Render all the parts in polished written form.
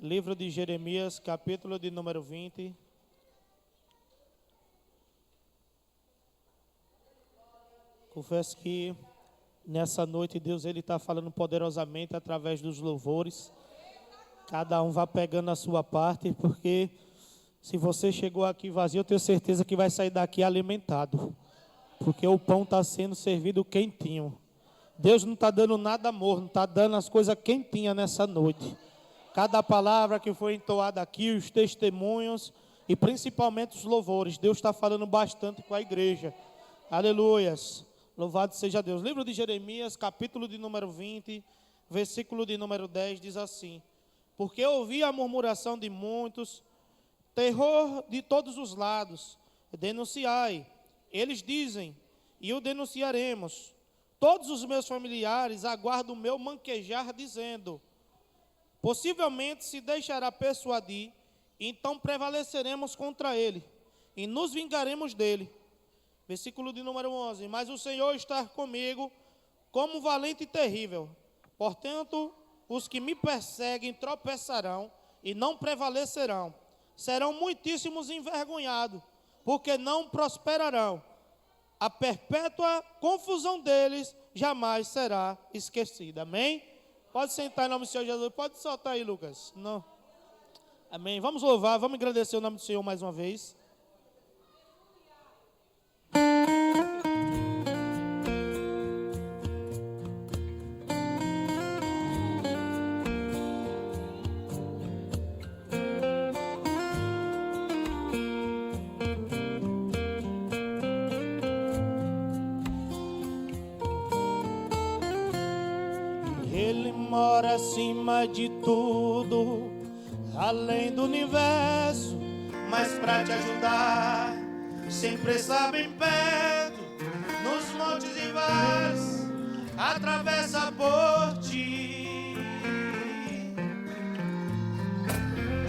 Livro de Jeremias, capítulo de número 20. Confesso que nessa noite Deus está falando poderosamente através dos louvores. Cada um vá pegando a sua parte, porque se você chegou aqui vazio, eu tenho certeza que vai sair daqui alimentado. Porque o pão está sendo servido quentinho. Deus não está dando nada morno, está dando as coisas quentinhas nessa noite. Cada palavra que foi entoada aqui, os testemunhos e principalmente os louvores, Deus está falando bastante com a igreja. Aleluias. Louvado seja Deus. Livro de Jeremias, capítulo de número 20, versículo de número 10, diz assim: porque ouvi a murmuração de muitos, terror de todos os lados, denunciai. Eles dizem, e o denunciaremos. Todos os meus familiares aguardam o meu manquejar, dizendo: possivelmente se deixará persuadir, então prevaleceremos contra ele, e nos vingaremos dele. Versículo de número 11, mas o Senhor está comigo, como valente e terrível. Portanto, os que me perseguem tropeçarão, e não prevalecerão. Serão muitíssimos envergonhados, porque não prosperarão. A perpétua confusão deles jamais será esquecida. Amém? Pode sentar em nome do Senhor Jesus. Pode soltar aí, Lucas. Não. Amém. Vamos louvar, vamos agradecer o nome do Senhor mais uma vez. Ele mora acima de tudo, além do universo, mas pra te ajudar, sempre está bem perto, nos montes e vales, atravessa por ti.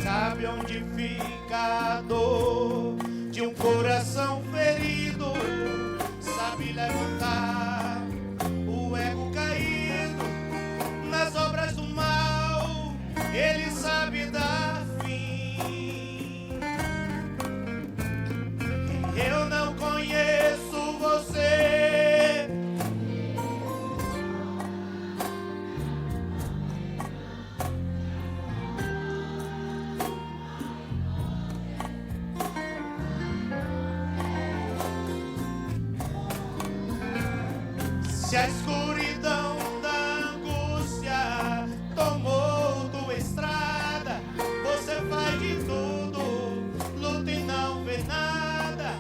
Sabe onde fica a dor de um coração ferido, sabe levantar o ego caído nas obras do mal, ele sabe dar fim. Eu não conheço você, se a escuridão da angústia tomou tua estrada, você faz de tudo, luta e não vê nada.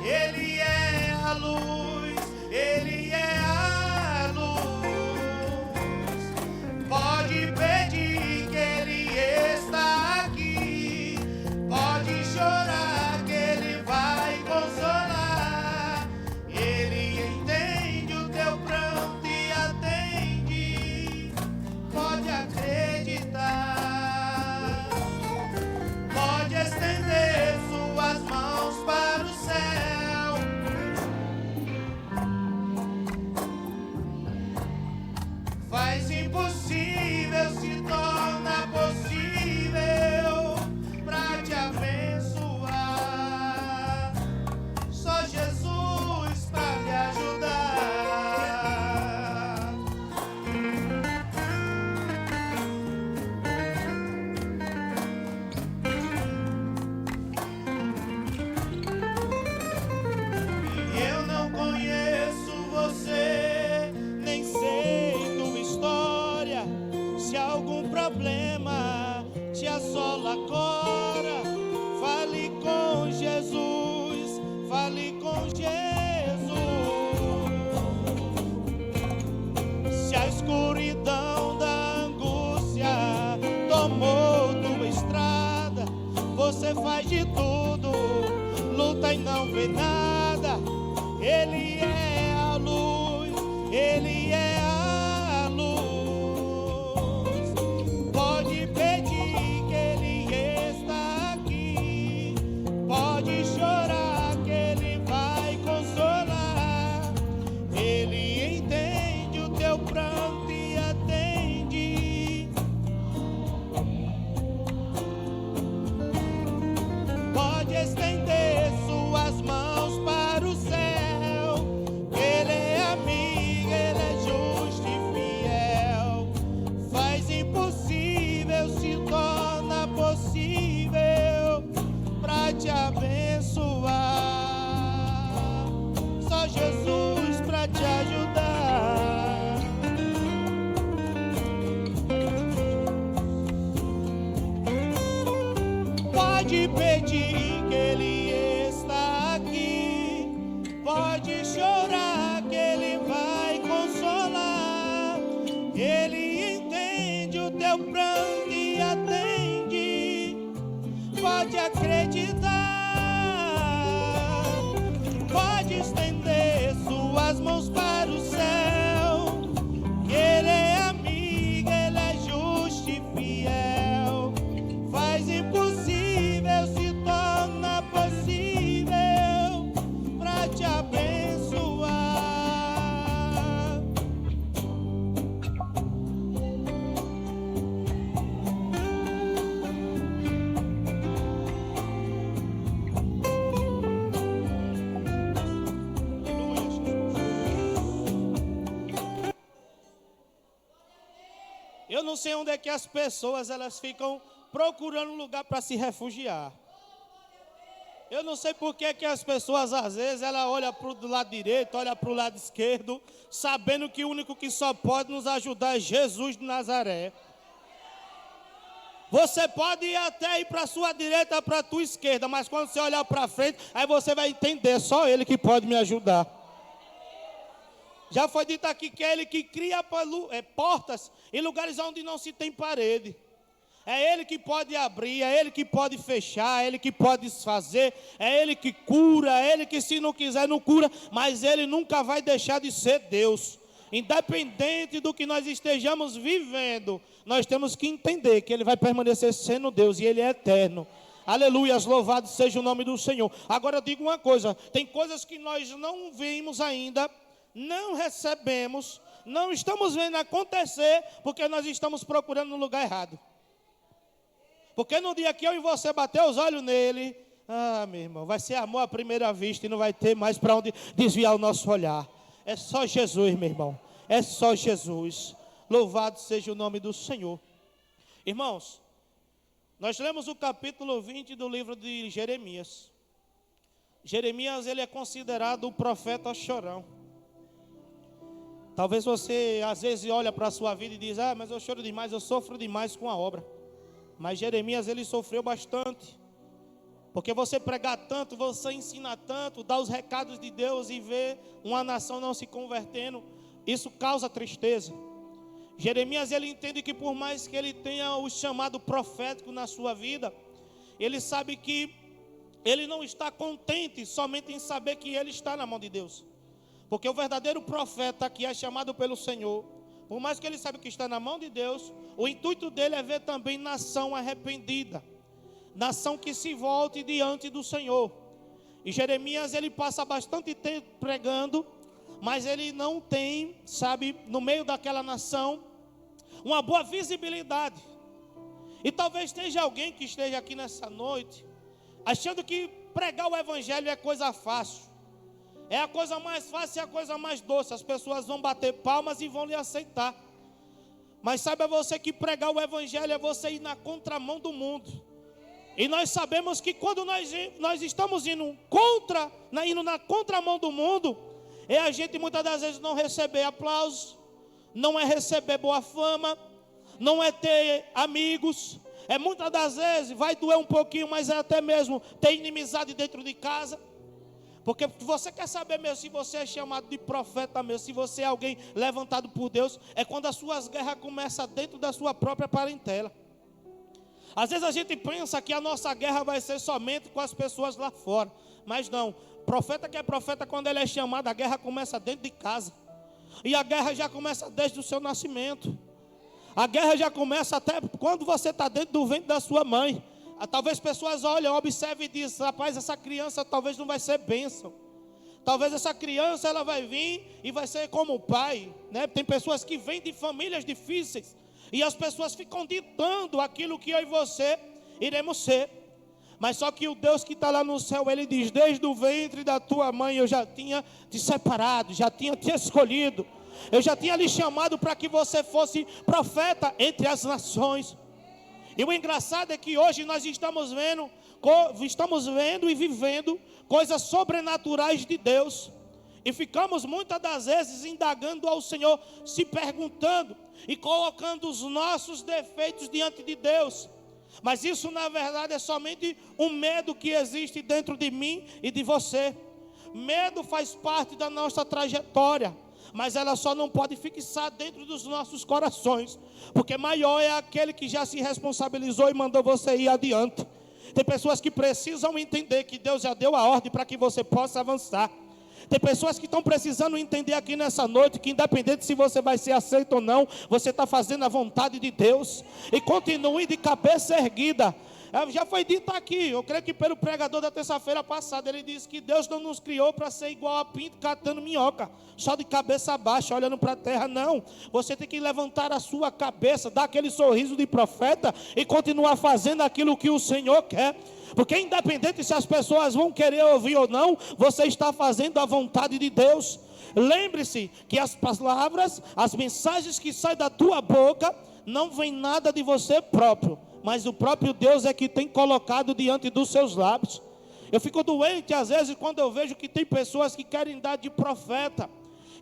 Ele é a luz, ele é a luz. Pode pedir que ele está aqui, pode chorar que ele vai consolar. Ele entende o teu pranto e atende, pode acreditar, pode estender suas mãos para o céu. Faz impossível, se torna possível pra te abençoar. Só Jesus pra me ajudar. Eu não conheço você, nem sei tua história. Se algum problema te assola agora, fale com Jesus, fale com Jesus. Se a escuridão da angústia tomou tua estrada, você faz de tudo, luta e não vê nada. Ele é a luz, ele é a luz. Pode pedir que ele está aqui, pode chorar que ele vai consolar. Ele entende o teu pranto e atende, pode estender suas mãos para o céu. Ele é amigo, ele é justo e fiel. Faz impossível, se torna possível para te abençoar. Só Jesus para te ajudar. Pode pedir que Ele está aqui. Pode chorar que Ele vai consolar. Ele entende o teu pranto e atende. Pode acreditar. Pode estender suas mãos para o céu. Que Ele é amigo, Ele é justo e fiel. Faz impossível, se torna possível para te abençoar. Eu não sei onde é que as pessoas elas ficam procurando um lugar para se refugiar. Eu não sei por que as pessoas às vezes ela olha para o lado direito, olha para o lado esquerdo, sabendo que o único que só pode nos ajudar é Jesus de Nazaré. Você pode até ir para a sua direita, para a tua esquerda, mas quando você olhar para frente, aí você vai entender, só Ele que pode me ajudar. Já foi dito aqui que é Ele que cria portas em lugares onde não se tem parede. É Ele que pode abrir, é Ele que pode fechar, é Ele que pode desfazer, é Ele que cura, é Ele que se não quiser não cura, mas Ele nunca vai deixar de ser Deus. Independente do que nós estejamos vivendo, nós temos que entender que Ele vai permanecer sendo Deus e Ele é eterno. Aleluia, louvado seja o nome do Senhor. Agora eu digo uma coisa, tem coisas que nós não vimos ainda, não recebemos, não estamos vendo acontecer, porque nós estamos procurando no lugar errado. Porque no dia que eu e você bater os olhos nele, meu irmão, vai ser amor à primeira vista e não vai ter mais para onde desviar o nosso olhar. É só Jesus, meu irmão, é só Jesus. Louvado seja o nome do Senhor. Irmãos, nós lemos o capítulo 20 do livro de Jeremias. Jeremias, ele é considerado o profeta chorão. Talvez você, às vezes, olha para a sua vida e diz, mas eu choro demais, eu sofro demais com a obra. Mas Jeremias, ele sofreu bastante. Porque você pregar tanto, você ensinar tanto, dar os recados de Deus e ver uma nação não se convertendo, isso causa tristeza. Jeremias, ele entende que por mais que ele tenha o chamado profético na sua vida, ele sabe que ele não está contente somente em saber que ele está na mão de Deus. Porque o verdadeiro profeta que é chamado pelo Senhor, por mais que ele saiba que está na mão de Deus, o intuito dele é ver também nação arrependida, nação que se volte diante do Senhor. E Jeremias, ele passa bastante tempo pregando, mas ele não tem, no meio daquela nação, uma boa visibilidade. E talvez esteja alguém que esteja aqui nessa noite, achando que pregar o evangelho é coisa fácil. É a coisa mais fácil e a coisa mais doce. As pessoas vão bater palmas e vão lhe aceitar. Mas saiba você que pregar o evangelho é você ir na contramão do mundo. E nós sabemos que quando nós estamos indo na contramão do mundo, é a gente muitas das vezes não receber aplausos, não é receber boa fama, não é ter amigos. É muitas das vezes, vai doer um pouquinho, mas é até mesmo ter inimizade dentro de casa. Porque você quer saber mesmo se você é chamado de profeta mesmo, se você é alguém levantado por Deus, é quando as suas guerras começam dentro da sua própria parentela. Às vezes a gente pensa que a nossa guerra vai ser somente com as pessoas lá fora, mas não. Profeta que é profeta, quando ele é chamado, a guerra começa dentro de casa. E a guerra já começa desde o seu nascimento. A guerra já começa até quando você está dentro do ventre da sua mãe. Talvez pessoas olhem, observem e dizem, rapaz, essa criança talvez não vai ser bênção. Talvez essa criança ela vai vir e vai ser como o pai, né? Tem pessoas que vêm de famílias difíceis e as pessoas ficam ditando aquilo que eu e você iremos ser. Mas só que o Deus que está lá no céu, Ele diz: desde o ventre da tua mãe eu já tinha te separado, já tinha te escolhido. Eu já tinha lhe chamado para que você fosse profeta entre as nações. E o engraçado é que hoje nós estamos vendo e vivendo coisas sobrenaturais de Deus. E ficamos muitas das vezes indagando ao Senhor, se perguntando e colocando os nossos defeitos diante de Deus. Mas isso na verdade é somente um medo que existe dentro de mim e de você. Medo faz parte da nossa trajetória, mas ela só não pode fixar dentro dos nossos corações, porque maior é aquele que já se responsabilizou e mandou você ir adiante. Tem pessoas que precisam entender que Deus já deu a ordem para que você possa avançar. Tem pessoas que estão precisando entender aqui nessa noite que independente se você vai ser aceito ou não, você está fazendo a vontade de Deus. E continue de cabeça erguida. Já foi dito aqui, eu creio que pelo pregador da terça-feira passada, ele disse que Deus não nos criou para ser igual a pinto catando minhoca, só de cabeça baixa, olhando para a terra. Não, você tem que levantar a sua cabeça, dar aquele sorriso de profeta e continuar fazendo aquilo que o Senhor quer. Porque independente se as pessoas vão querer ouvir ou não, você está fazendo a vontade de Deus. Lembre-se que as palavras, as mensagens que saem da tua boca, não vem nada de você próprio, mas o próprio Deus é que tem colocado diante dos seus lábios. Eu fico doente às vezes quando eu vejo que tem pessoas que querem dar de profeta,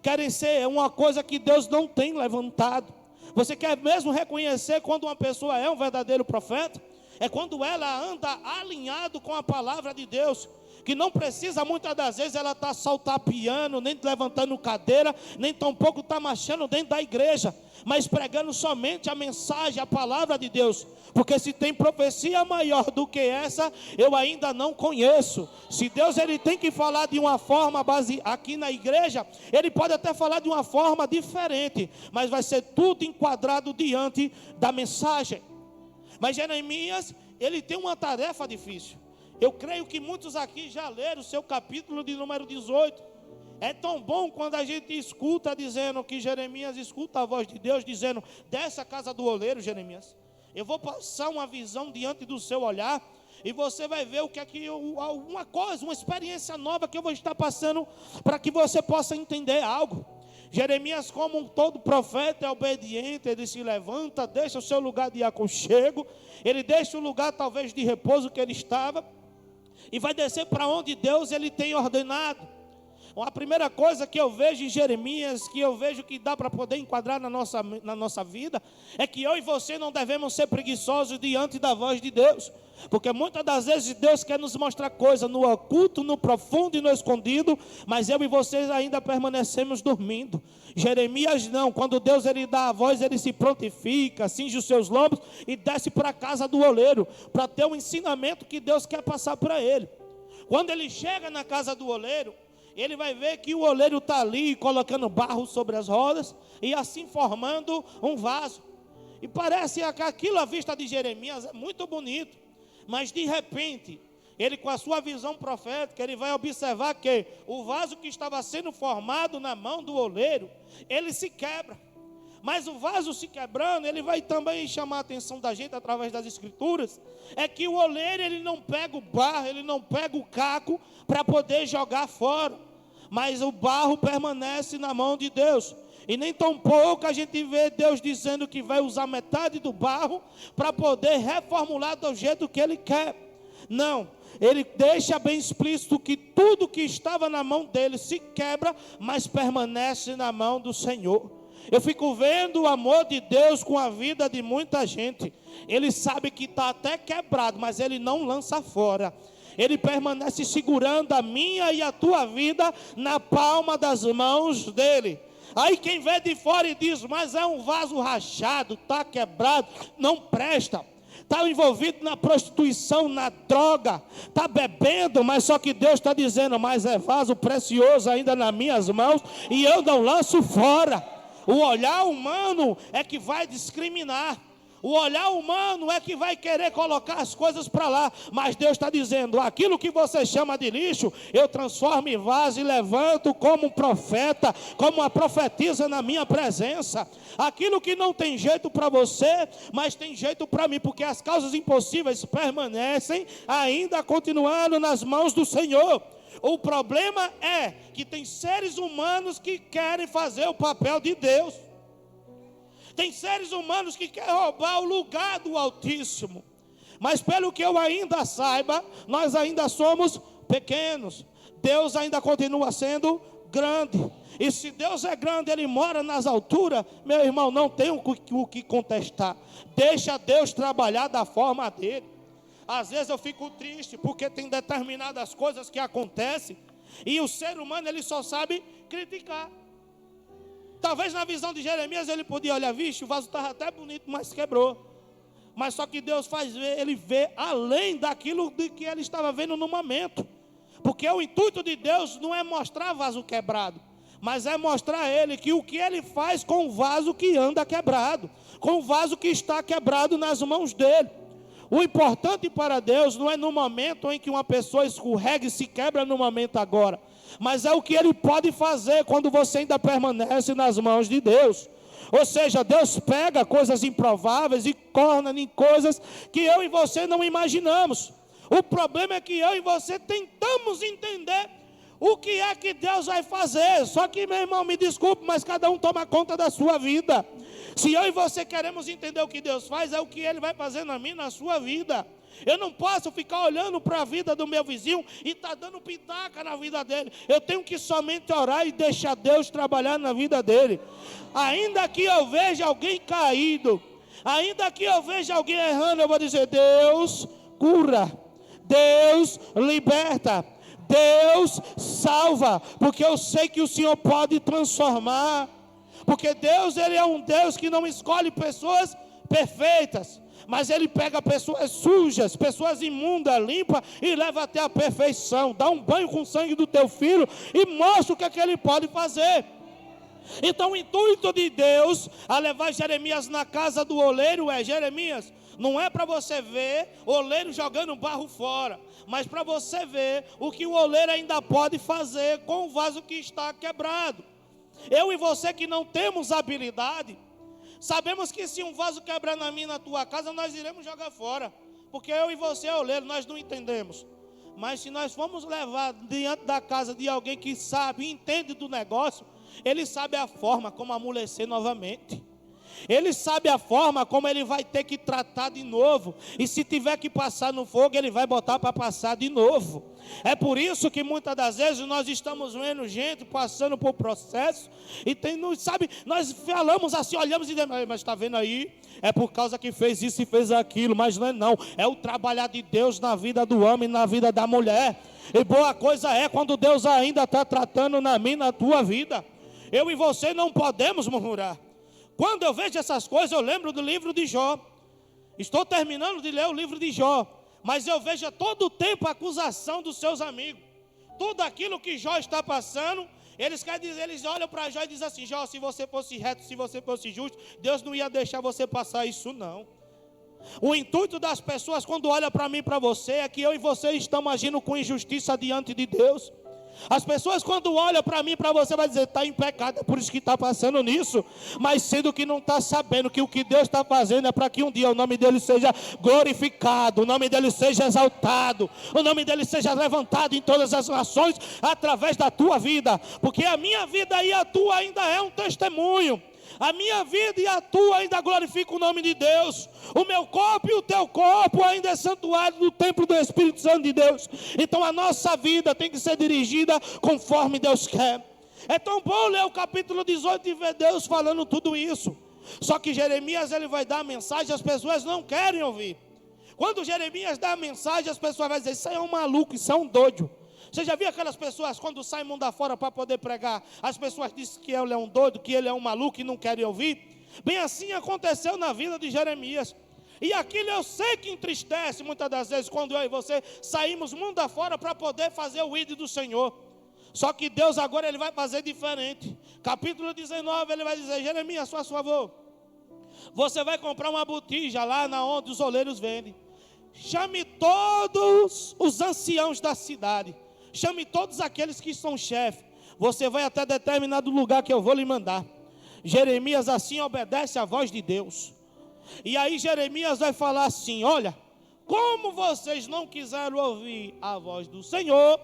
querem ser uma coisa que Deus não tem levantado. Você quer mesmo reconhecer quando uma pessoa é um verdadeiro profeta? É quando ela anda alinhado com a palavra de Deus, que não precisa muitas das vezes ela estar saltapiando, nem levantando cadeira, nem tampouco estar marchando dentro da igreja, mas pregando somente a mensagem, a palavra de Deus. Porque se tem profecia maior do que essa, eu ainda não conheço. Se Deus ele tem que falar de uma forma base aqui na igreja, ele pode até falar de uma forma diferente, mas vai ser tudo enquadrado diante da mensagem. Mas Jeremias, ele tem uma tarefa difícil. Eu creio que muitos aqui já leram o seu capítulo de número 18. É tão bom quando a gente escuta dizendo que Jeremias escuta a voz de Deus dizendo: dessa casa do oleiro, Jeremias, eu vou passar uma visão diante do seu olhar, e você vai ver o que é que uma coisa, uma experiência nova que eu vou estar passando para que você possa entender algo. Jeremias, como todo profeta, é obediente. Ele se levanta, deixa o seu lugar de aconchego, ele deixa o lugar talvez de repouso que ele estava, e vai descer para onde Deus ele tem ordenado. A primeira coisa que eu vejo em Jeremias, que eu vejo que dá para poder enquadrar na nossa vida, é que eu e você não devemos ser preguiçosos diante da voz de Deus. Porque muitas das vezes Deus quer nos mostrar coisas no oculto, no profundo e no escondido, mas eu e vocês ainda permanecemos dormindo. Jeremias não, quando Deus ele dá a voz, ele se prontifica, cinge os seus lombos e desce para a casa do oleiro, para ter um ensinamento que Deus quer passar para ele. Quando ele chega na casa do oleiro, ele vai ver que o oleiro está ali colocando barro sobre as rodas e assim formando um vaso. E parece que aquilo à vista de Jeremias é muito bonito. Mas de repente, ele com a sua visão profética, ele vai observar que o vaso que estava sendo formado na mão do oleiro, ele se quebra. Mas o vaso se quebrando, ele vai também chamar a atenção da gente através das escrituras, é que o oleiro ele não pega o barro, ele não pega o caco para poder jogar fora, mas o barro permanece na mão de Deus. E nem tão pouco a gente vê Deus dizendo que vai usar metade do barro para poder reformular do jeito que Ele quer. Não, Ele deixa bem explícito que tudo que estava na mão dele se quebra, mas permanece na mão do Senhor. Eu fico vendo o amor de Deus com a vida de muita gente. Ele sabe que está até quebrado, mas Ele não lança fora. Ele permanece segurando a minha e a tua vida na palma das mãos dele. Aí quem vê de fora e diz: mas é um vaso rachado, está quebrado, não presta, está envolvido na prostituição, na droga, está bebendo, mas só que Deus está dizendo: mas é vaso precioso ainda nas minhas mãos e eu não lanço fora. O olhar humano é que vai discriminar. O olhar humano é que vai querer colocar as coisas para lá. Mas Deus está dizendo, aquilo que você chama de lixo, eu transformo em vaso e levanto como um profeta, como uma profetisa na minha presença. Aquilo que não tem jeito para você, mas tem jeito para mim, porque as causas impossíveis permanecem ainda continuando nas mãos do Senhor. O problema é que tem seres humanos que querem fazer o papel de Deus. Tem seres humanos que querem roubar o lugar do Altíssimo. Mas pelo que eu ainda saiba, nós ainda somos pequenos. Deus ainda continua sendo grande. E se Deus é grande, Ele mora nas alturas, meu irmão, não tem o que contestar. Deixa Deus trabalhar da forma dele. Às vezes eu fico triste, porque tem determinadas coisas que acontecem, e o ser humano, ele só sabe criticar. Talvez na visão de Jeremias ele podia olhar, vixe, o vaso estava até bonito, mas quebrou. Mas só que Deus faz ver, ele vê além daquilo de que ele estava vendo no momento. Porque o intuito de Deus não é mostrar vaso quebrado, mas é mostrar a ele que o que ele faz com o vaso que anda quebrado, com o vaso que está quebrado nas mãos dele. O importante para Deus não é no momento em que uma pessoa escorrega e se quebra no momento agora, mas é o que Ele pode fazer quando você ainda permanece nas mãos de Deus. Ou seja, Deus pega coisas improváveis e torna em coisas que eu e você não imaginamos. O problema é que eu e você tentamos entender o que é que Deus vai fazer. Só que, meu irmão, me desculpe, mas cada um toma conta da sua vida. Se eu e você queremos entender o que Deus faz, é o que Ele vai fazer na minha e na sua vida. Eu não posso ficar olhando para a vida do meu vizinho e estar dando pitaca na vida dele. Eu tenho que somente orar e deixar Deus trabalhar na vida dele. Ainda que eu veja alguém caído, ainda que eu veja alguém errando, eu vou dizer, Deus cura, Deus liberta, Deus salva, porque eu sei que o Senhor pode transformar. Porque Deus, Ele é um Deus que não escolhe pessoas perfeitas, mas Ele pega pessoas sujas, pessoas imundas, limpa e leva até a perfeição. Dá um banho com o sangue do teu filho e mostra o que é que Ele pode fazer. Então o intuito de Deus a levar Jeremias na casa do oleiro é, Jeremias, não é para você ver o oleiro jogando barro fora, mas para você ver o que o oleiro ainda pode fazer com o vaso que está quebrado. Eu e você que não temos habilidade, sabemos que se um vaso quebrar na minha e na tua casa, nós iremos jogar fora, porque eu e você é oleiro, nós não entendemos. Mas se nós formos levar diante da casa de alguém que sabe e entende do negócio, ele sabe a forma como amolecer novamente. Ele sabe a forma como ele vai ter que tratar de novo. E se tiver que passar no fogo, ele vai botar para passar de novo. É por isso que muitas das vezes nós estamos vendo gente passando por processo. E sabe, nós falamos assim, olhamos e dizemos, mas está vendo aí? É por causa que fez isso e fez aquilo. Mas não é não, é o trabalhar de Deus na vida do homem e na vida da mulher. E boa coisa é quando Deus ainda está tratando na minha e na tua vida. Eu e você não podemos murmurar. Quando eu vejo essas coisas, eu lembro do livro de Jó. Estou terminando de ler o livro de Jó, mas eu vejo a todo tempo a acusação dos seus amigos. Tudo aquilo que Jó está passando, eles olham para Jó e dizem assim, Jó, se você fosse reto, se você fosse justo, Deus não ia deixar você passar isso não. O intuito das pessoas quando olham para mim e para você é que eu e você estamos agindo com injustiça diante de Deus. As pessoas quando olham para mim e para você vai dizer, está em pecado, é por isso que está passando nisso. Mas sendo que não está sabendo que o que Deus está fazendo é para que um dia o nome dele seja glorificado, o nome dele seja exaltado, o nome dele seja levantado em todas as nações através da tua vida. Porque a minha vida e a tua ainda é um testemunho. A minha vida e a tua ainda glorificam o nome de Deus. O meu corpo e o teu corpo ainda é santuário do templo do Espírito Santo de Deus. Então a nossa vida tem que ser dirigida conforme Deus quer. É tão bom ler o capítulo 18 e ver Deus falando tudo isso. Só que Jeremias ele vai dar a mensagem, as pessoas não querem ouvir. Quando Jeremias dá a mensagem, as pessoas vão dizer, isso aí é um maluco, isso é um doido. Você já viu aquelas pessoas quando saem mundo afora para poder pregar? As pessoas dizem que ele é um doido, que ele é um maluco e não querem ouvir. Bem assim aconteceu na vida de Jeremias. E aquilo eu sei que entristece muitas das vezes quando eu e você saímos mundo afora para poder fazer o ídolo do Senhor. Só que Deus agora ele vai fazer diferente. Capítulo 19 ele vai dizer, Jeremias, faz favor. Você vai comprar uma botija lá na onde os oleiros vendem. Chame todos os anciãos da cidade. Chame todos aqueles que são chefes. Você vai até determinado lugar que eu vou lhe mandar. Jeremias assim obedece à voz de Deus. E aí Jeremias vai falar assim: olha, como vocês não quiseram ouvir a voz do Senhor,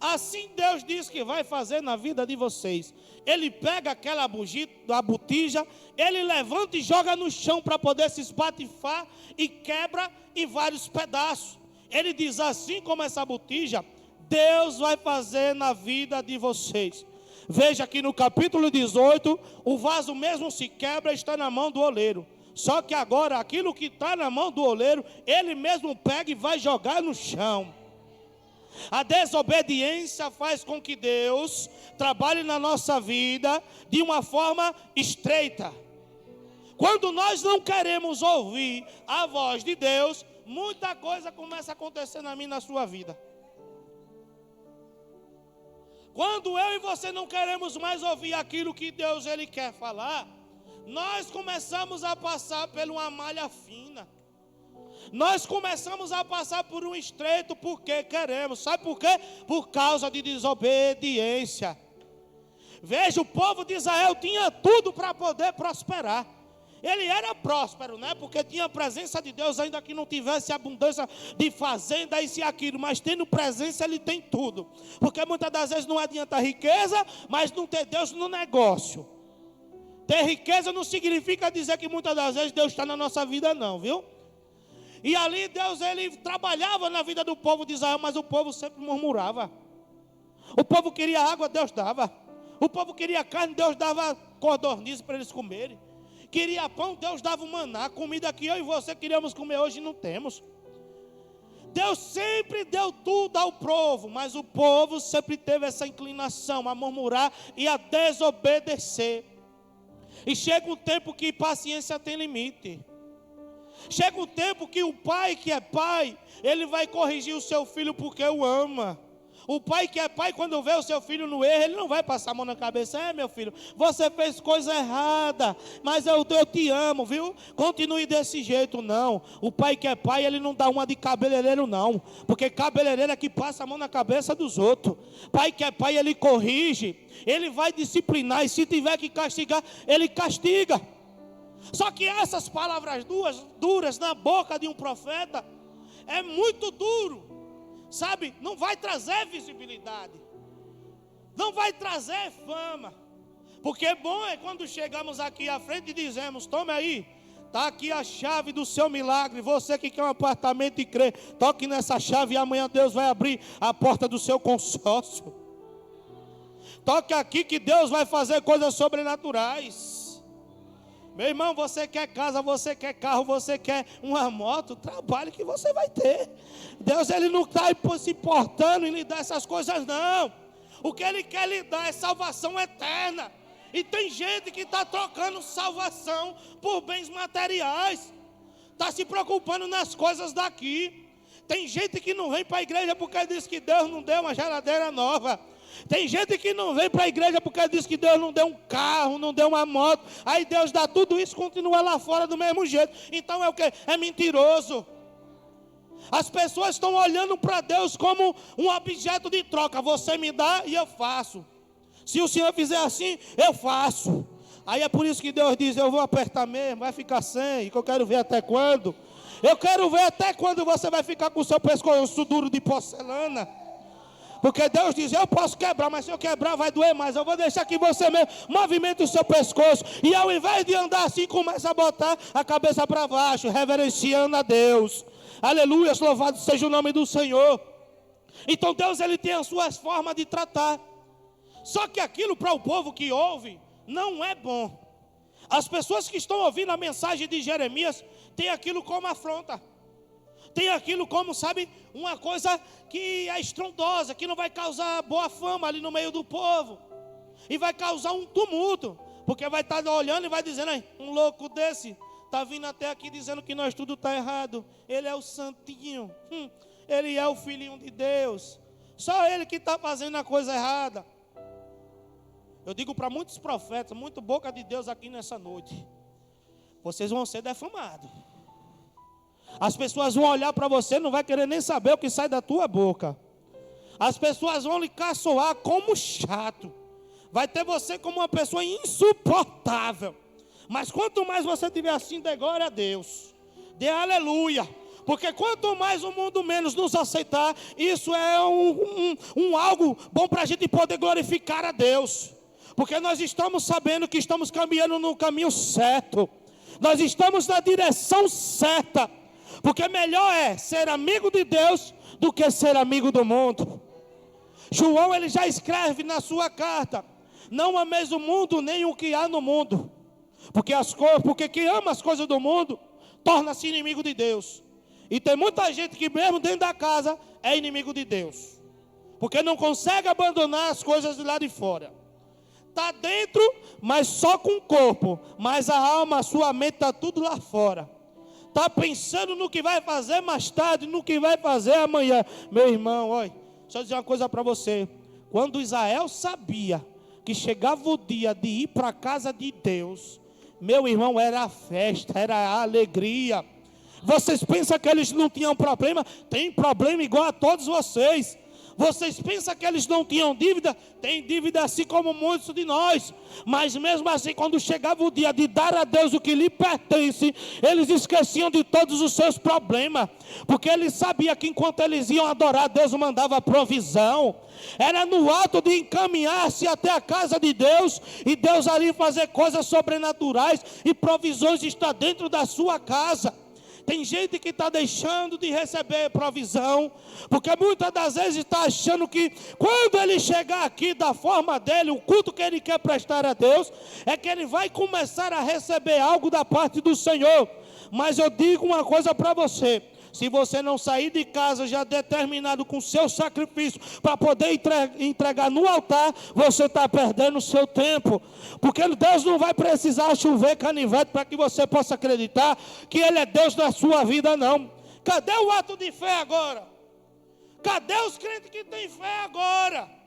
assim Deus diz que vai fazer na vida de vocês. Ele pega aquela botija, ele levanta e joga no chão para poder se espatifar e quebra em vários pedaços. Ele diz: assim como essa botija, Deus vai fazer na vida de vocês. Veja que no capítulo 18, o vaso mesmo se quebra, está na mão do oleiro. Só que agora aquilo que está na mão do oleiro, ele mesmo pega e vai jogar no chão. A desobediência faz com que Deus trabalhe na nossa vida de uma forma estreita. Quando nós não queremos ouvir a voz de Deus, muita coisa começa a acontecer na minha e na sua vida. Quando eu e você não queremos mais ouvir aquilo que Deus ele quer falar, nós começamos a passar por uma malha fina. Nós começamos a passar por um estreito porque queremos. Sabe por quê? Por causa de desobediência. Veja, o povo de Israel tinha tudo para poder prosperar. Ele era próspero, né? Porque tinha a presença de Deus, ainda que não tivesse abundância de fazenda, isso e aquilo. Mas tendo presença, ele tem tudo. Porque muitas das vezes não adianta riqueza, mas não ter Deus no negócio. Ter riqueza não significa dizer que muitas das vezes Deus está na nossa vida, não, viu? E ali Deus, ele trabalhava na vida do povo de Israel, mas o povo sempre murmurava. O povo queria água, Deus dava. O povo queria carne, Deus dava codorniz para eles comerem. Queria pão, Deus dava o maná, comida que eu e você queríamos comer hoje e não temos. Deus sempre deu tudo ao povo, mas o povo sempre teve essa inclinação a murmurar e a desobedecer. E chega um tempo que paciência tem limite. Chega um tempo que o pai que é pai, ele vai corrigir o seu filho porque o ama. O pai que é pai, quando vê o seu filho no erro, ele não vai passar a mão na cabeça. Meu filho, você fez coisa errada, mas eu te amo, viu? Continue desse jeito, não. O pai que é pai, ele não dá uma de cabeleireiro, não. Porque cabeleireiro é que passa a mão na cabeça dos outros. Pai que é pai, ele corrige, ele vai disciplinar, e se tiver que castigar, ele castiga. Só que essas palavras duras na boca de um profeta é muito duro, sabe? Não vai trazer visibilidade, não vai trazer fama. Porque bom é quando chegamos aqui à frente e dizemos: tome aí, está aqui a chave do seu milagre. Você que quer um apartamento e crê, toque nessa chave e amanhã Deus vai abrir a porta do seu consórcio. Toque aqui que Deus vai fazer coisas sobrenaturais. Meu irmão, você quer casa, você quer carro, você quer uma moto, trabalhe que você vai ter. Deus, ele não está se importando em lhe dar essas coisas, não. O que ele quer lhe dar é salvação eterna. E tem gente que está trocando salvação por bens materiais. Está se preocupando nas coisas daqui. Tem gente que não vem para a igreja porque diz que Deus não deu uma geladeira nova. Tem gente que não vem para a igreja porque diz que Deus não deu um carro, não deu uma moto. Aí Deus dá tudo isso e continua lá fora do mesmo jeito. Então é o que? É mentiroso. As pessoas estão olhando para Deus como um objeto de troca. Você me dá e eu faço. Se o Senhor fizer assim, eu faço. Aí é por isso que Deus diz: eu vou apertar mesmo, vai ficar sem, que eu quero ver até quando. Eu quero ver até quando você vai ficar com o seu pescoço duro de porcelana. Porque Deus diz: eu posso quebrar, mas se eu quebrar vai doer mais. Eu vou deixar que você mesmo movimente o seu pescoço. E ao invés de andar assim, começa a botar a cabeça para baixo, reverenciando a Deus. Aleluia, louvado seja o nome do Senhor. Então Deus, ele tem as suas formas de tratar. Só que aquilo para o povo que ouve não é bom. As pessoas que estão ouvindo a mensagem de Jeremias têm aquilo como afronta. Tem aquilo como, sabe, uma coisa que é estrondosa, que não vai causar boa fama ali no meio do povo. E vai causar um tumulto. Porque vai estar olhando e vai dizendo: um louco desse está vindo até aqui dizendo que nós tudo está errado. Ele é o santinho. Ele é o filhinho de Deus. Só ele que está fazendo a coisa errada. Eu digo para muitos profetas, muito boca de Deus aqui nessa noite: vocês vão ser defamados. As pessoas vão olhar para você, não vai querer nem saber o que sai da tua boca. As pessoas vão lhe caçoar como chato. Vai ter você como uma pessoa insuportável. Mas quanto mais você estiver assim, dê glória a Deus. Dê aleluia. Porque quanto mais o mundo menos nos aceitar, isso é algo bom para a gente poder glorificar a Deus. Porque nós estamos sabendo que estamos caminhando no caminho certo. Nós estamos na direção certa. Porque melhor é ser amigo de Deus do que ser amigo do mundo. João, ele já escreve na sua carta: não ameis o mundo, nem o que há no mundo. Porque quem ama as coisas do mundo, torna-se inimigo de Deus. E tem muita gente que mesmo dentro da casa é inimigo de Deus. Porque não consegue abandonar as coisas de lá de fora. Está dentro, mas só com o corpo. Mas a alma, a sua mente está tudo lá fora. Está pensando no que vai fazer mais tarde, no que vai fazer amanhã. Meu irmão, olha, deixa eu dizer uma coisa para você. Quando Israel sabia que chegava o dia de ir para a casa de Deus, meu irmão, era a festa, era a alegria. Vocês pensam que eles não tinham problema? Tem problema igual a todos vocês. Vocês pensam que eles não tinham dívida? Tem dívida assim como muitos de nós. Mas mesmo assim, quando chegava o dia de dar a Deus o que lhe pertence, eles esqueciam de todos os seus problemas. Porque eles sabiam que enquanto eles iam adorar, Deus mandava provisão. Era no ato de encaminhar-se até a casa de Deus, e Deus ali fazer coisas sobrenaturais, e provisões está dentro da sua casa. Tem gente que está deixando de receber provisão, porque muitas das vezes está achando que quando ele chegar aqui da forma dele, o culto que ele quer prestar a Deus, é que ele vai começar a receber algo da parte do Senhor. Mas eu digo uma coisa para você: se você não sair de casa já determinado com seu sacrifício para poder entregar no altar, você está perdendo o seu tempo. Porque Deus não vai precisar chover canivete para que você possa acreditar que Ele é Deus da sua vida, não. Cadê o ato de fé agora? Cadê os crentes que têm fé agora?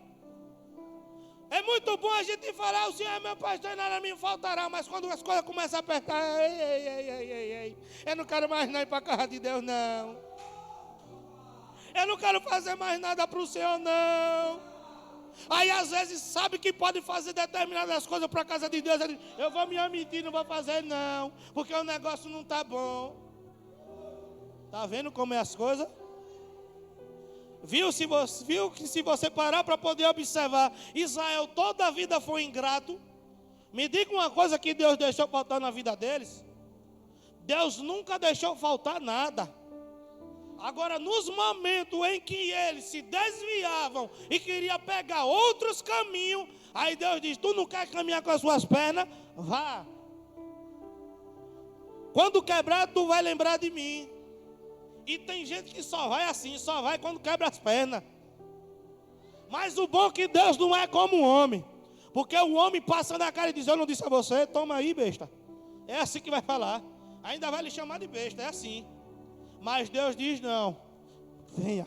É muito bom a gente falar: o Senhor é meu pastor e nada me faltará. Mas quando as coisas começam a apertar, ei, eu não quero mais não ir para a casa de Deus, não. Eu não quero fazer mais nada para o Senhor, não. Aí às vezes sabe que pode fazer determinadas coisas para a casa de Deus. Ele diz: eu vou me omitir, não vou fazer não, porque o negócio não está bom. Está vendo como é as coisas? Viu que se você parar para poder observar, Israel toda a vida foi ingrato. Me diga uma coisa que Deus deixou faltar na vida deles. Deus nunca deixou faltar nada. Agora, nos momentos em que eles se desviavam e queriam pegar outros caminhos, aí Deus diz: tu não quer caminhar com as suas pernas? Vá. Quando quebrar, tu vai lembrar de mim. E tem gente que só vai assim, só vai quando quebra as pernas. Mas o bom é que Deus não é como um homem. Porque o homem passa na cara e diz: eu não disse a você, toma aí, besta. É assim que vai falar. Ainda vai lhe chamar de besta, é assim. Mas Deus diz: não, venha.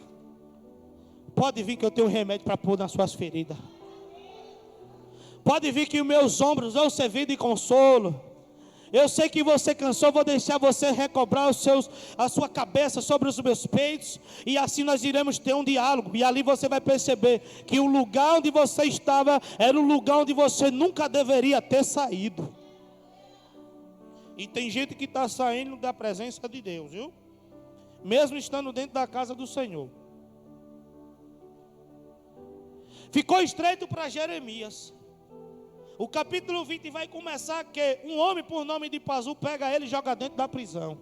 Pode vir que eu tenho um remédio para pôr nas suas feridas. Pode vir que os meus ombros vão servir de consolo. Eu sei que você cansou, vou deixar você recobrar a sua cabeça sobre os meus peitos, e assim nós iremos ter um diálogo, e ali você vai perceber que o lugar onde você estava era o lugar onde você nunca deveria ter saído. E tem gente que está saindo da presença de Deus, viu? Mesmo estando dentro da casa do Senhor. Ficou estreito para Jeremias. O capítulo 20 vai começar que um homem por nome de Pazu pega ele e joga dentro da prisão.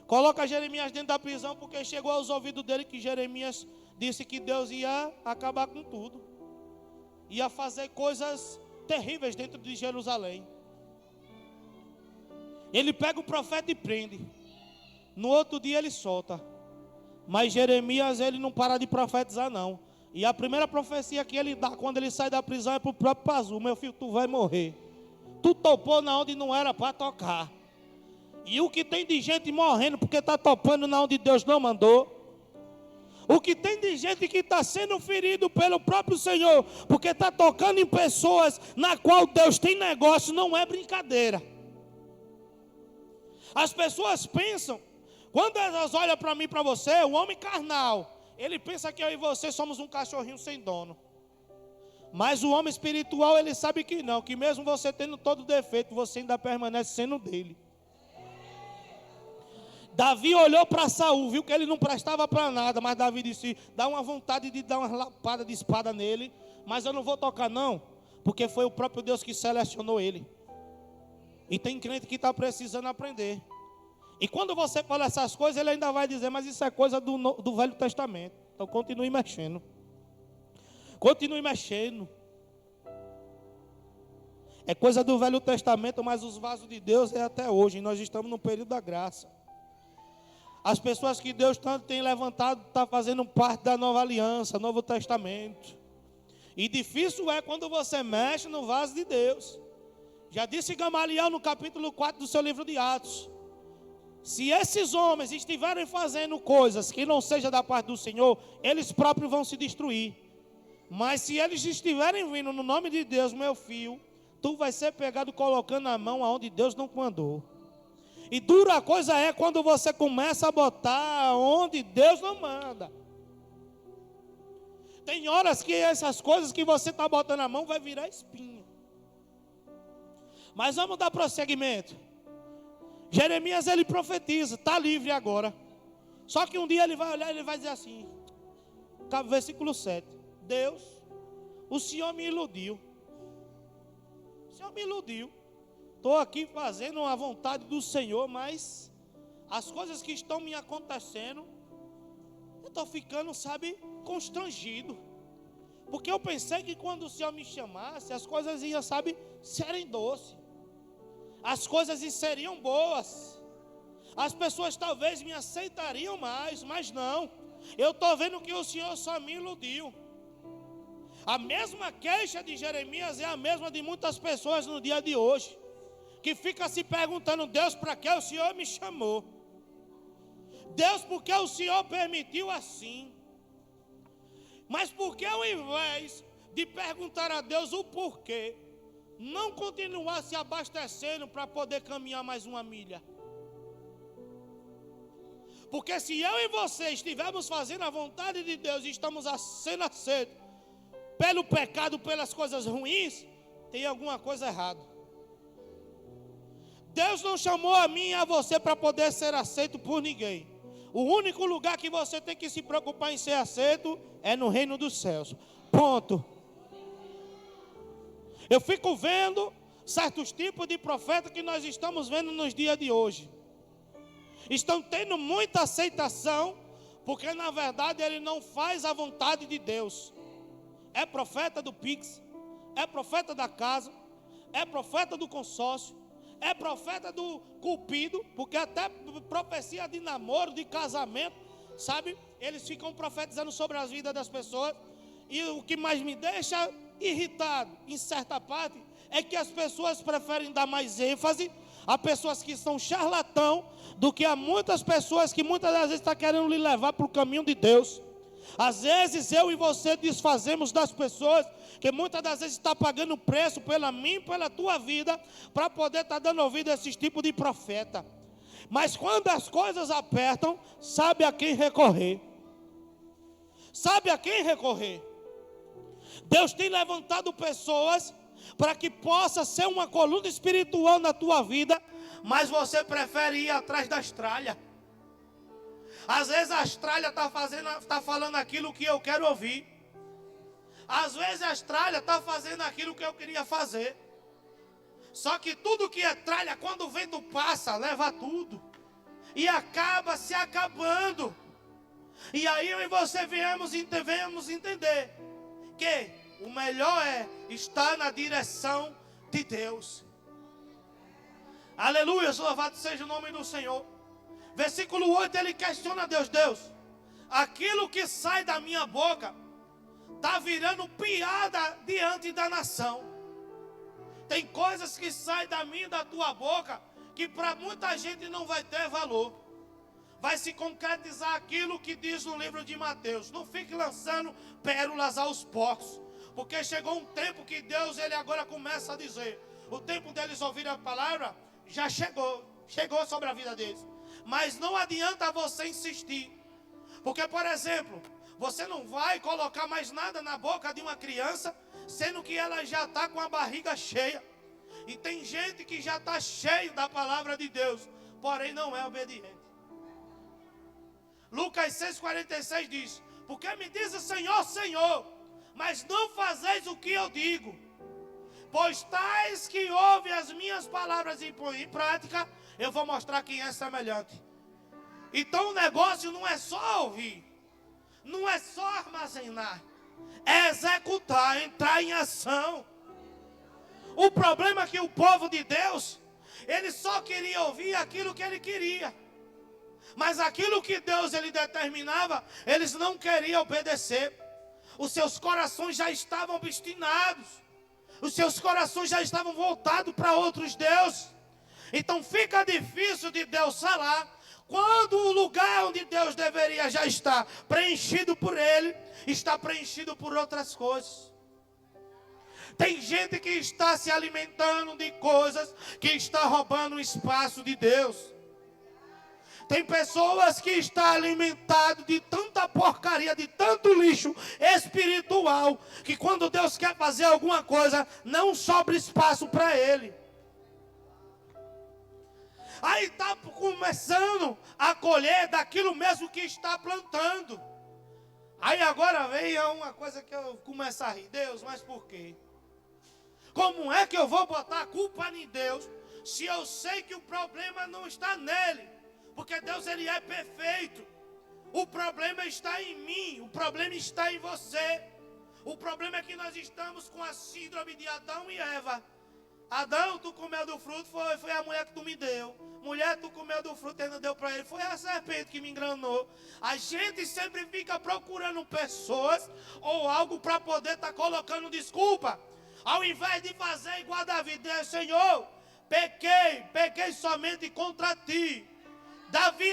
Coloca Jeremias dentro da prisão porque chegou aos ouvidos dele que Jeremias disse que Deus ia acabar com tudo. Ia fazer coisas terríveis dentro de Jerusalém. Ele pega o profeta e prende. No outro dia ele solta. Mas Jeremias, ele não para de profetizar, não. E a primeira profecia que ele dá quando ele sai da prisão é para o próprio Pazu: meu filho, tu vai morrer. Tu topou na onde não era para tocar. E o que tem de gente morrendo porque está topando na onde Deus não mandou. O que tem de gente que está sendo ferido pelo próprio Senhor porque está tocando em pessoas na qual Deus tem negócio, não é brincadeira. As pessoas pensam, quando elas olham para mim e para você, o homem carnal, ele pensa que eu e você somos um cachorrinho sem dono. Mas o homem espiritual, ele sabe que não, que mesmo você tendo todo defeito, você ainda permanece sendo dele. Davi olhou para Saul, viu que ele não prestava para nada, mas Davi disse, dá uma vontade de dar uma lapada de espada nele, mas eu não vou tocar não, porque foi o próprio Deus que selecionou ele. E tem crente que está precisando aprender. E quando você fala essas coisas, ele ainda vai dizer, mas isso é coisa do Velho Testamento. Então continue mexendo. Continue mexendo. É coisa do Velho Testamento, mas os vasos de Deus é até hoje. E nós estamos no período da graça. As pessoas que Deus tanto tem levantado, estão fazendo parte da nova aliança, Novo Testamento. E difícil é quando você mexe no vaso de Deus. Já disse Gamaliel no capítulo 4 do seu livro de Atos. Se esses homens estiverem fazendo coisas que não sejam da parte do Senhor, eles próprios vão se destruir. Mas se eles estiverem vindo no nome de Deus, meu filho, tu vai ser pegado colocando a mão aonde Deus não mandou. E dura coisa é quando você começa a botar onde Deus não manda. Tem horas que essas coisas que você está botando a mão vai virar espinho. Mas vamos dar prosseguimento. Jeremias, ele profetiza, está livre agora. Só que um dia ele vai olhar e ele vai dizer assim, versículo 7. Deus, o Senhor me iludiu. O Senhor me iludiu. Estou aqui fazendo a vontade do Senhor, mas as coisas que estão me acontecendo, eu estou ficando, constrangido. Porque eu pensei que quando o Senhor me chamasse, as coisas iam, serem doces. As coisas seriam boas. As pessoas talvez me aceitariam mais, mas não. Eu estou vendo que o Senhor só me iludiu. A mesma queixa de Jeremias é a mesma de muitas pessoas no dia de hoje, que fica se perguntando, Deus, para que o Senhor me chamou? Deus, por que o Senhor permitiu assim? Mas por que ao invés de perguntar a Deus o porquê, não continuar se abastecendo para poder caminhar mais uma milha? Porque se eu e você estivermos fazendo a vontade de Deus e estamos sendo aceitos pelo pecado, pelas coisas ruins, tem alguma coisa errada. Deus não chamou a mim e a você para poder ser aceito por ninguém. O único lugar que você tem que se preocupar em ser aceito é no reino dos céus. Ponto. Eu fico vendo certos tipos de profetas que nós estamos vendo nos dias de hoje. Estão tendo muita aceitação, porque na verdade ele não faz a vontade de Deus. É profeta do Pix, é profeta da casa, é profeta do consórcio, é profeta do cupido, porque até profecia de namoro, de casamento, eles ficam profetizando sobre as vidas das pessoas. E o que mais me deixa irritado, em certa parte, é que as pessoas preferem dar mais ênfase a pessoas que são charlatão do que a muitas pessoas que muitas das vezes estão querendo lhe levar para o caminho de Deus. Às vezes eu e você desfazemos das pessoas que muitas das vezes está pagando preço pela mim e pela tua vida para poder estar dando ouvido a esses tipos de profeta. Mas quando as coisas apertam, sabe a quem recorrer. Sabe a quem recorrer. Deus tem levantado pessoas para que possa ser uma coluna espiritual na tua vida, mas você prefere ir atrás das tralhas. Às vezes as tralhas está falando aquilo que eu quero ouvir. Às vezes as tralhas está fazendo aquilo que eu queria fazer. Só que tudo que é tralha, quando o vento passa, leva tudo. E acaba se acabando. E aí eu e você venhamos entender que o melhor é estar na direção de Deus. Aleluia, louvado seja o nome do Senhor. Versículo 8, ele questiona Deus. Deus, aquilo que sai da minha boca está virando piada diante da nação. Tem coisas que saem da minha e da tua boca que para muita gente não vai ter valor. Vai se concretizar aquilo que diz no livro de Mateus. Não fique lançando pérolas aos porcos, porque chegou um tempo que Deus, ele agora começa a dizer, o tempo deles ouvirem a palavra já chegou. Chegou sobre a vida deles. Mas não adianta você insistir. Porque, por exemplo, você não vai colocar mais nada na boca de uma criança, sendo que ela já está com a barriga cheia. E tem gente que já está cheio da palavra de Deus, porém não é obediente. Lucas 6,46 diz: porque me diz o Senhor, Senhor, mas não fazeis o que eu digo. Pois tais que ouvem as minhas palavras e põem em prática, eu vou mostrar quem é semelhante. Então o negócio não é só ouvir, não é só armazenar, é executar, entrar em ação. O problema é que o povo de Deus, ele só queria ouvir aquilo que ele queria. Mas aquilo que Deus ele determinava, eles não queriam obedecer. Os seus corações já estavam obstinados. Os seus corações já estavam voltados para outros deuses. Então fica difícil de Deus falar, quando o lugar onde Deus deveria já estar preenchido por Ele, está preenchido por outras coisas. Tem gente que está se alimentando de coisas que está roubando o espaço de Deus. Tem pessoas que estão alimentadas de tanta porcaria, de tanto lixo espiritual, que quando Deus quer fazer alguma coisa, não sobra espaço para Ele. Aí está começando a colher daquilo mesmo que está plantando. Aí agora vem uma coisa que eu começo a rir. Deus, mas por quê? Como é que eu vou botar a culpa em Deus, se eu sei que o problema não está nele? Porque Deus, ele é perfeito. O problema está em mim, o problema está em você. O problema é que nós estamos com a síndrome de Adão e Eva. Adão, tu comeu do fruto, foi a mulher que tu me deu. Mulher, tu comeu do fruto e não deu para ele. Foi a serpente que me enganou. A gente sempre fica procurando pessoas ou algo para poder estar colocando desculpa. Ao invés de fazer igual Davi, Deus, Senhor, pequei somente contra ti. Davi,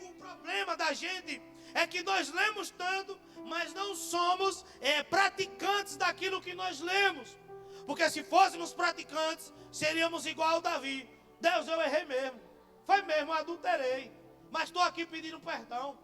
o problema da gente é que nós lemos tanto, mas não somos praticantes daquilo que nós lemos. Porque se fôssemos praticantes, seríamos igual ao Davi. Deus, eu errei mesmo. Foi mesmo, eu adulterei. Mas estou aqui pedindo perdão.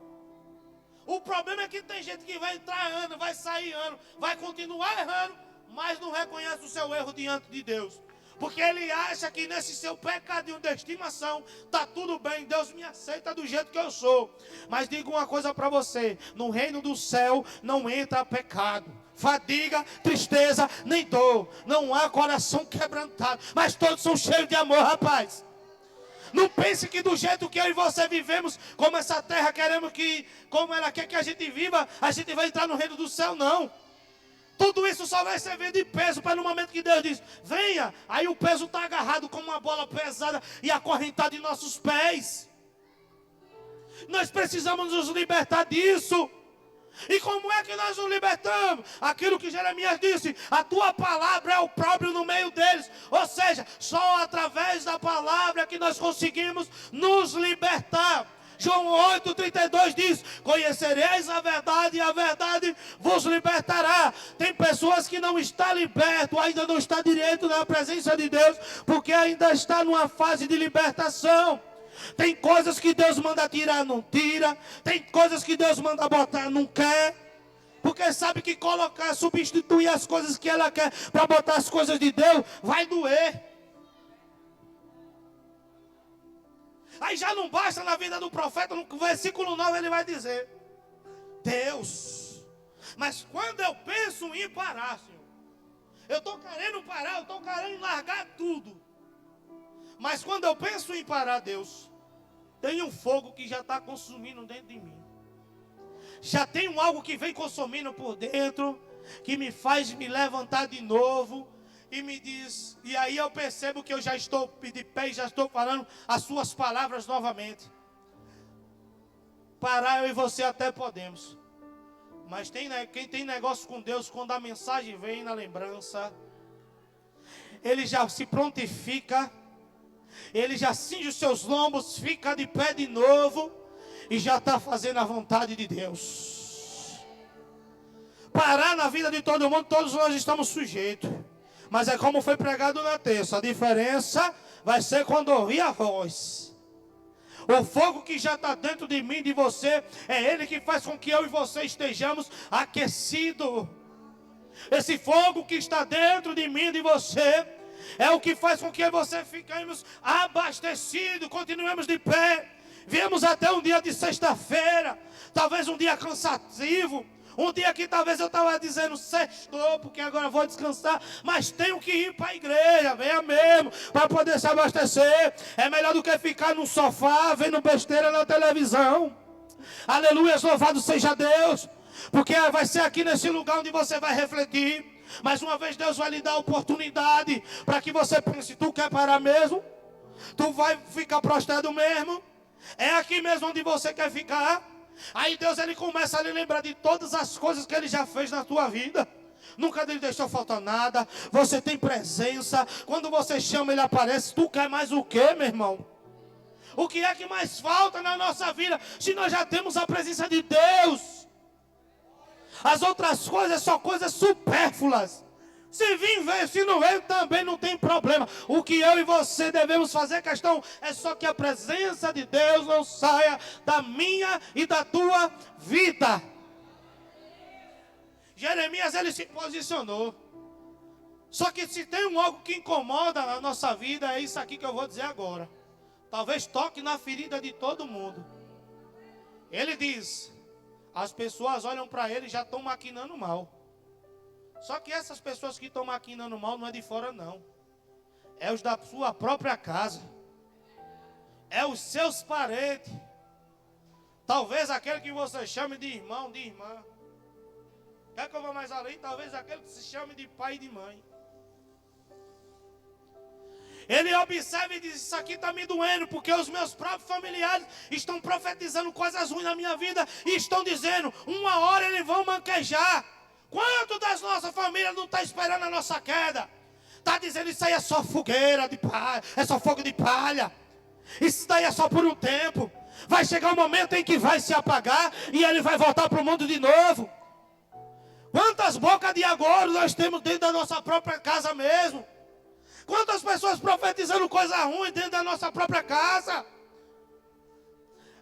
O problema é que tem gente que vai entrar ano, vai sair ano, vai continuar errando, mas não reconhece o seu erro diante de Deus. Porque ele acha que nesse seu pecadinho de estimação está tudo bem, Deus me aceita do jeito que eu sou. Mas digo uma coisa para você: no reino do céu não entra pecado, fadiga, tristeza, nem dor. Não há coração quebrantado, mas todos são cheios de amor, rapaz. Não pense que do jeito que eu e você vivemos, como essa terra queremos que, como ela quer que a gente viva, a gente vai entrar no reino do céu, não. Tudo isso só vai servir de peso para no momento que Deus diz, venha, aí o peso está agarrado como uma bola pesada e acorrentado em nossos pés. Nós precisamos nos libertar disso. E como é que nós nos libertamos? Aquilo que Jeremias disse, a tua palavra é o próprio no meio deles. Ou seja, só através da palavra que nós conseguimos nos libertar. João 8,32 diz, conhecereis a verdade e a verdade vos libertará. Tem pessoas que não estão libertas, ainda não está direito na presença de Deus, porque ainda está numa fase de libertação. Tem coisas que Deus manda tirar, não tira. Tem coisas que Deus manda botar, não quer. Porque sabe que colocar, substituir as coisas que ela quer para botar as coisas de Deus, vai doer. Aí já não basta na vida do profeta, no versículo 9 ele vai dizer, Deus, mas quando eu penso em parar, Senhor, eu estou querendo parar, eu estou querendo largar tudo. Mas quando eu penso em parar, Deus, tem um fogo que já está consumindo dentro de mim. Já tem algo que vem consumindo por dentro, que me faz me levantar de novo. E me diz, e aí eu percebo que eu já estou de pé e já estou falando as suas palavras novamente. Parar eu e você até podemos. Mas quem tem negócio com Deus, quando a mensagem vem na lembrança, ele já se prontifica, ele já cinge os seus lombos, fica de pé de novo e já está fazendo a vontade de Deus. Parar na vida de todo mundo, todos nós estamos sujeitos. Mas é como foi pregado na terça, a diferença vai ser quando ouvir a voz. O fogo que já está dentro de mim, de você, é Ele que faz com que eu e você estejamos aquecidos. Esse fogo que está dentro de mim, de você, é o que faz com que você fiquemos abastecidos, continuemos de pé. Viemos até um dia de sexta-feira, talvez um dia cansativo, um dia que talvez eu estava dizendo, sextou, porque agora vou descansar, mas tenho que ir para a igreja, venha mesmo, para poder se abastecer. É melhor do que ficar no sofá, vendo besteira na televisão. Aleluia, louvado seja Deus, porque vai ser aqui nesse lugar onde você vai refletir. Mais uma vez Deus vai lhe dar a oportunidade para que você pense, tu quer parar mesmo? Tu vai ficar prostrado mesmo? É aqui mesmo onde você quer ficar? Aí Deus ele começa a lhe lembrar de todas as coisas que Ele já fez na tua vida. Nunca Ele deixou faltar nada. Você tem presença. Quando você chama Ele aparece. Tu quer mais o quê, meu irmão? O que é que mais falta na nossa vida? Se nós já temos a presença de Deus. As outras coisas são coisas supérfluas. Se vir, veio, se não veio, também não tem problema. O que eu e você devemos fazer, questão, é só que a presença de Deus não saia da minha e da tua vida. Jeremias, ele se posicionou. Só que se tem algo que incomoda na nossa vida, é isso aqui que eu vou dizer agora. Talvez toque na ferida de todo mundo. Ele diz, as pessoas olham para ele e já estão maquinando mal. Só que essas pessoas que estão maquinando mal não é de fora não. É os da sua própria casa. É os seus parentes. Talvez aquele que você chame de irmão, de irmã. Quer que eu vá mais além? Talvez aquele que se chame de pai e de mãe. Ele observa e diz, isso aqui está me doendo, porque os meus próprios familiares estão profetizando coisas ruins na minha vida e estão dizendo, uma hora eles vão manquejar. Quanto das nossas famílias não está esperando a nossa queda? Está dizendo, isso aí é só fogueira de palha, é só fogo de palha. Isso daí é só por um tempo. Vai chegar um momento em que vai se apagar e ele vai voltar para o mundo de novo. Quantas bocas de agora nós temos dentro da nossa própria casa mesmo? Quantas pessoas profetizando coisa ruim dentro da nossa própria casa?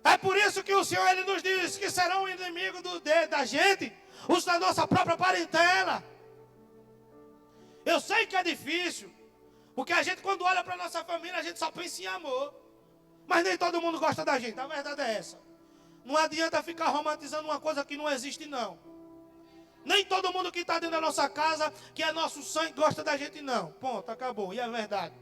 É por isso que o Senhor ele nos diz que serão inimigos da gente, os da nossa própria parentela. Eu sei que é difícil, porque a gente quando olha para a nossa família, a gente só pensa em amor. Mas nem todo mundo gosta da gente, a verdade é essa. Não adianta ficar romantizando uma coisa que não existe não. Nem todo mundo que está dentro da nossa casa, que é nosso sangue, gosta da gente não. Ponto, acabou, e é verdade.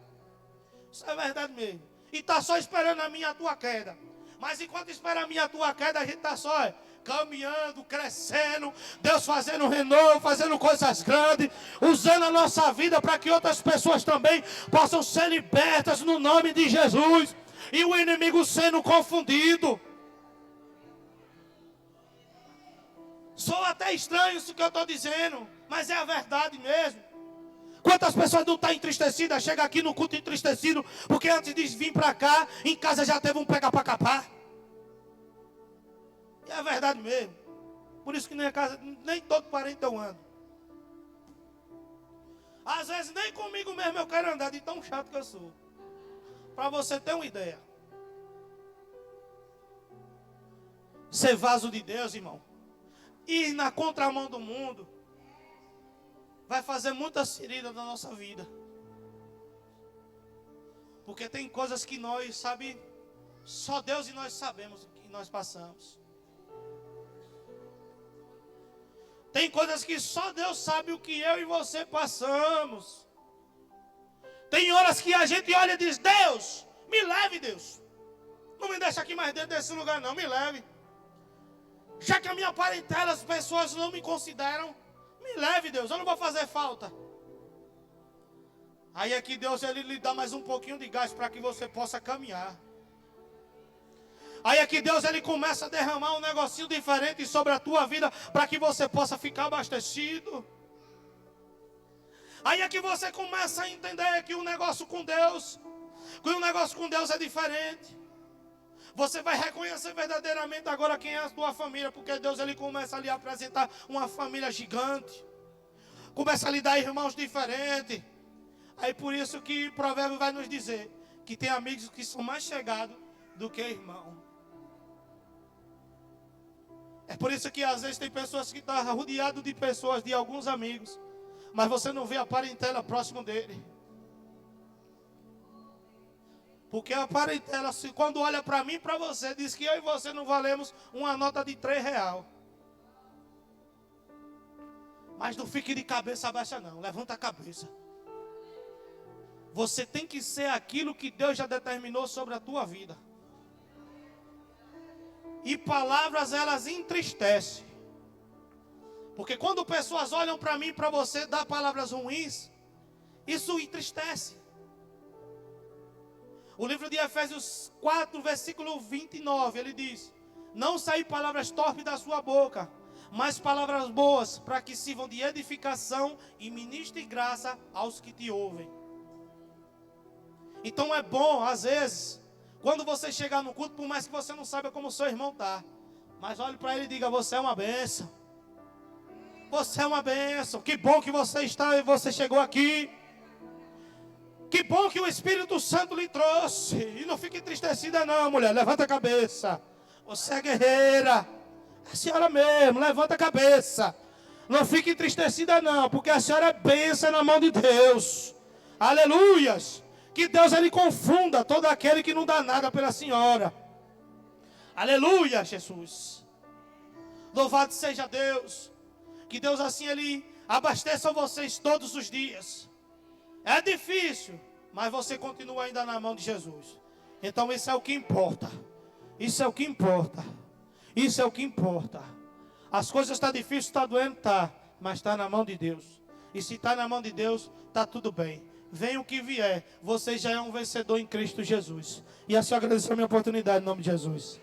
Isso é verdade mesmo. E está só esperando a minha e a tua queda. Mas enquanto espera a minha e a tua queda, a gente está só caminhando, crescendo, Deus fazendo renovo, fazendo coisas grandes, usando a nossa vida para que outras pessoas também possam ser libertas no nome de Jesus. E o inimigo sendo confundido. Sou até estranho isso que eu estou dizendo, mas é a verdade mesmo. Quantas pessoas não estão entristecidas, chega aqui no culto entristecido, porque antes de vir para cá, em casa já teve um pega para capar. E é verdade mesmo. Por isso que nem casa, nem todo parente eu ando. Às vezes nem comigo mesmo eu quero andar de tão chato que eu sou. Para você ter uma ideia. Ser vaso de Deus, irmão. Ir na contramão do mundo. Vai fazer muitas feridas na nossa vida. Porque tem coisas que nós, sabe, só Deus e nós sabemos o que nós passamos. Tem coisas que só Deus sabe o que eu e você passamos. Tem horas que a gente olha e diz, Deus, me leve, Deus. Não me deixa aqui mais dentro desse lugar não, me leve. Já que a minha parentela, as pessoas não me consideram, me leve, Deus, eu não vou fazer falta. Aí é que Deus ele lhe dá mais um pouquinho de gás para que você possa caminhar. Aí é que Deus ele começa a derramar um negocinho diferente sobre a tua vida para que você possa ficar abastecido. Aí é que você começa a entender que o negócio com Deus é diferente. Você vai reconhecer verdadeiramente agora quem é a tua família, porque Deus ele começa a lhe apresentar uma família gigante. Começa a lhe dar irmãos diferentes. Aí por isso que o provérbio vai nos dizer que tem amigos que são mais chegados do que irmão. É por isso que às vezes tem pessoas que estão rodeadas de pessoas, de alguns amigos, mas você não vê a parentela próximo dele. Porque a parentela, quando olha para mim e para você, diz que eu e você não valemos uma nota de R$3. Mas não fique de cabeça baixa não, levanta a cabeça. Você tem que ser aquilo que Deus já determinou sobre a tua vida. E palavras, elas entristecem. Porque quando pessoas olham para mim e para você, dá palavras ruins, isso entristece. O livro de Efésios 4, versículo 29, ele diz: não sair palavras torpes da sua boca, mas palavras boas, para que sirvam de edificação e ministre graça aos que te ouvem. Então é bom, às vezes, quando você chegar no culto, por mais que você não saiba como o seu irmão está, mas olhe para ele e diga: você é uma bênção. Você é uma bênção. Que bom que você está e você chegou aqui. Que bom que o Espírito Santo lhe trouxe. E não fique entristecida não, mulher. Levanta a cabeça. Você é guerreira. A senhora mesmo, levanta a cabeça. Não fique entristecida não, porque a senhora é bênção na mão de Deus. Aleluias. Que Deus ele confunda todo aquele que não dá nada pela senhora. Aleluia, Jesus. Louvado seja Deus. Que Deus assim ele abasteça vocês todos os dias. É difícil, mas você continua ainda na mão de Jesus. Então isso é o que importa. Isso é o que importa. Isso é o que importa. As coisas estão difíceis, está doendo, tá. Mas está na mão de Deus. E se está na mão de Deus, está tudo bem. Venha o que vier, você já é um vencedor em Cristo Jesus. E assim eu agradeço a minha oportunidade em nome de Jesus.